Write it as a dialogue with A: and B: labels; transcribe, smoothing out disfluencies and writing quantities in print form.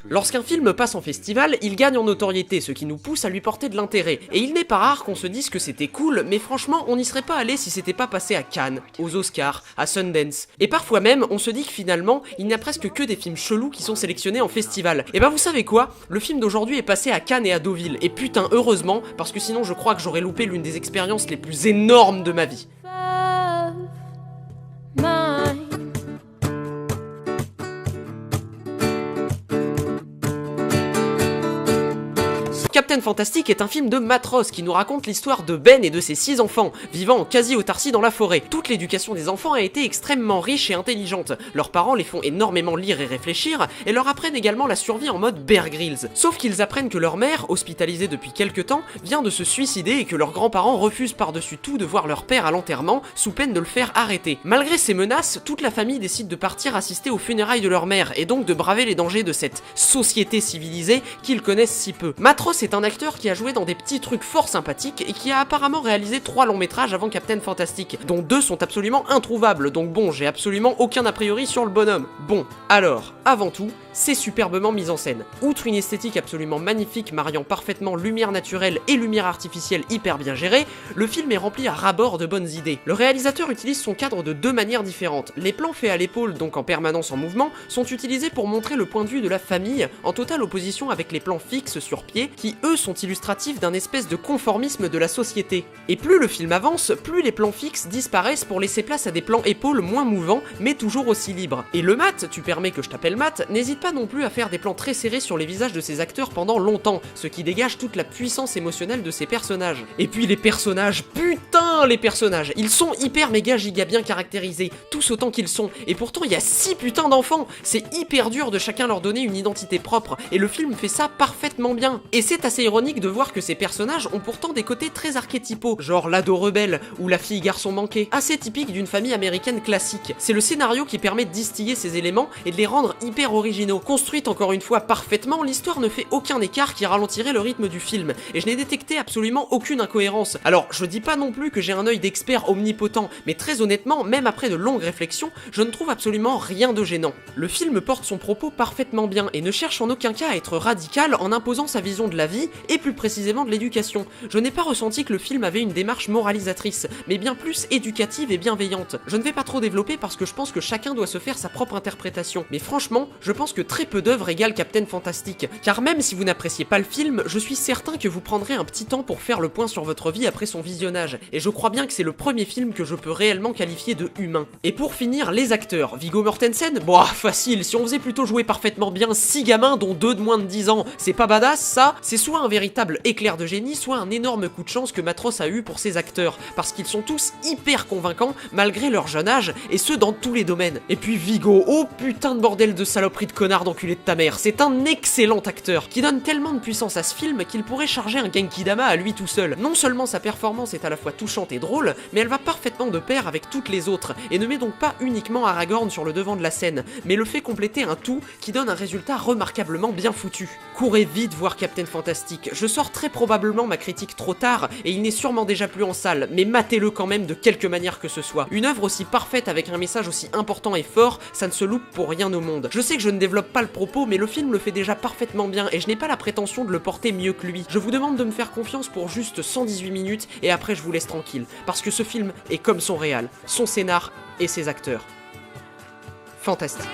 A: Lorsqu'un film passe en festival, il gagne en notoriété, ce qui nous pousse à lui porter de l'intérêt. Et il n'est pas rare qu'on se dise que c'était cool, mais franchement, on n'y serait pas allé si c'était pas passé à Cannes, aux Oscars, à Sundance. Et parfois même, on se dit que finalement, il n'y a presque que des films chelous qui sont sélectionnés en festival. Et bah vous savez quoi? Le film d'aujourd'hui est passé à Cannes et à Deauville. Et putain, heureusement, parce que sinon je crois que j'aurais loupé l'une des expériences les plus énormes de ma vie. Captain Fantastic est un film de Matt Ross qui nous raconte l'histoire de Ben et de ses 6 enfants, vivant en quasi-autarcie dans la forêt. Toute l'éducation des enfants a été extrêmement riche et intelligente. Leurs parents les font énormément lire et réfléchir, et leur apprennent également la survie en mode Bear Grylls. Sauf qu'ils apprennent que leur mère, hospitalisée depuis quelques temps, vient de se suicider et que leurs grands-parents refusent par-dessus tout de voir leur père à l'enterrement, sous peine de le faire arrêter. Malgré ces menaces, toute la famille décide de partir assister aux funérailles de leur mère, et donc de braver les dangers de cette société civilisée qu'ils connaissent si peu. Matt Ross est un acteur qui a joué dans des petits trucs fort sympathiques et qui a apparemment réalisé 3 longs métrages avant Captain Fantastic, dont 2 sont absolument introuvables, donc bon, j'ai absolument aucun a priori sur le bonhomme. Bon, alors, avant tout, c'est superbement mis en scène. Outre une esthétique absolument magnifique mariant parfaitement lumière naturelle et lumière artificielle hyper bien gérée, le film est rempli à ras-bord de bonnes idées. Le réalisateur utilise son cadre de 2 manières différentes. Les plans faits à l'épaule, donc en permanence en mouvement, sont utilisés pour montrer le point de vue de la famille, en totale opposition avec les plans fixes sur pied, qui eux sont illustratifs d'un espèce de conformisme de la société. Et plus le film avance, plus les plans fixes disparaissent pour laisser place à des plans épaules moins mouvants, mais toujours aussi libres. Et le Matt, tu permets que je t'appelle Matt, n'hésite pas non plus à faire des plans très serrés sur les visages de ses acteurs pendant longtemps, ce qui dégage toute la puissance émotionnelle de ses personnages. Et puis les personnages, putain les personnages, ils sont hyper méga giga bien caractérisés, tous autant qu'ils sont, et pourtant il y a 6 putains d'enfants, c'est hyper dur de chacun leur donner une identité propre, et le film fait ça parfaitement bien. Et c'est assez ironique de voir que ces personnages ont pourtant des côtés très archétypaux, genre l'ado rebelle ou la fille garçon manqué, assez typique d'une famille américaine classique. C'est le scénario qui permet de distiller ces éléments et de les rendre hyper originaux. Construite encore une fois parfaitement, l'histoire ne fait aucun écart qui ralentirait le rythme du film, et je n'ai détecté absolument aucune incohérence. Alors, je dis pas non plus que j'ai un œil d'expert omnipotent, mais très honnêtement, même après de longues réflexions, je ne trouve absolument rien de gênant. Le film porte son propos parfaitement bien, et ne cherche en aucun cas à être radical en imposant sa vision de la vie, et plus précisément de l'éducation. Je n'ai pas ressenti que le film avait une démarche moralisatrice, mais bien plus éducative et bienveillante. Je ne vais pas trop développer parce que je pense que chacun doit se faire sa propre interprétation, mais franchement, je pense que très peu d'œuvres égale Captain Fantastic, car même si vous n'appréciez pas le film, je suis certain que vous prendrez un petit temps pour faire le point sur votre vie après son visionnage, et je crois bien que c'est le premier film que je peux réellement qualifier de humain. Et pour finir, les acteurs. Viggo Mortensen, bah facile, si on faisait plutôt jouer parfaitement bien 6 gamins dont 2 de moins de 10 ans, c'est pas badass ça? C'est soit un véritable éclair de génie, soit un énorme coup de chance que Matt Ross a eu pour ses acteurs, parce qu'ils sont tous hyper convaincants malgré leur jeune âge, et ce dans tous les domaines. Et puis Viggo, oh putain de bordel de saloperie de connard d'enculé de ta mère, c'est un excellent acteur, qui donne tellement de puissance à ce film qu'il pourrait charger un Genkidama à lui tout seul. Non seulement sa performance est à la fois touchante et drôle, mais elle va parfaitement de pair avec toutes les autres, et ne met donc pas uniquement Aragorn sur le devant de la scène, mais le fait compléter un tout qui donne un résultat remarquablement bien foutu. Courez vite voir Captain Fantastic, je sors très probablement ma critique trop tard, et il n'est sûrement déjà plus en salle, mais matez-le quand même de quelque manière que ce soit. Une œuvre aussi parfaite avec un message aussi important et fort, ça ne se loupe pour rien au monde. Je sais que je ne développe pas le propos, mais le film le fait déjà parfaitement bien, et je n'ai pas la prétention de le porter mieux que lui. Je vous demande de me faire confiance pour juste 118 minutes, et après je vous laisse tranquille, parce que ce film est comme son réal, son scénar et ses acteurs. Fantastique.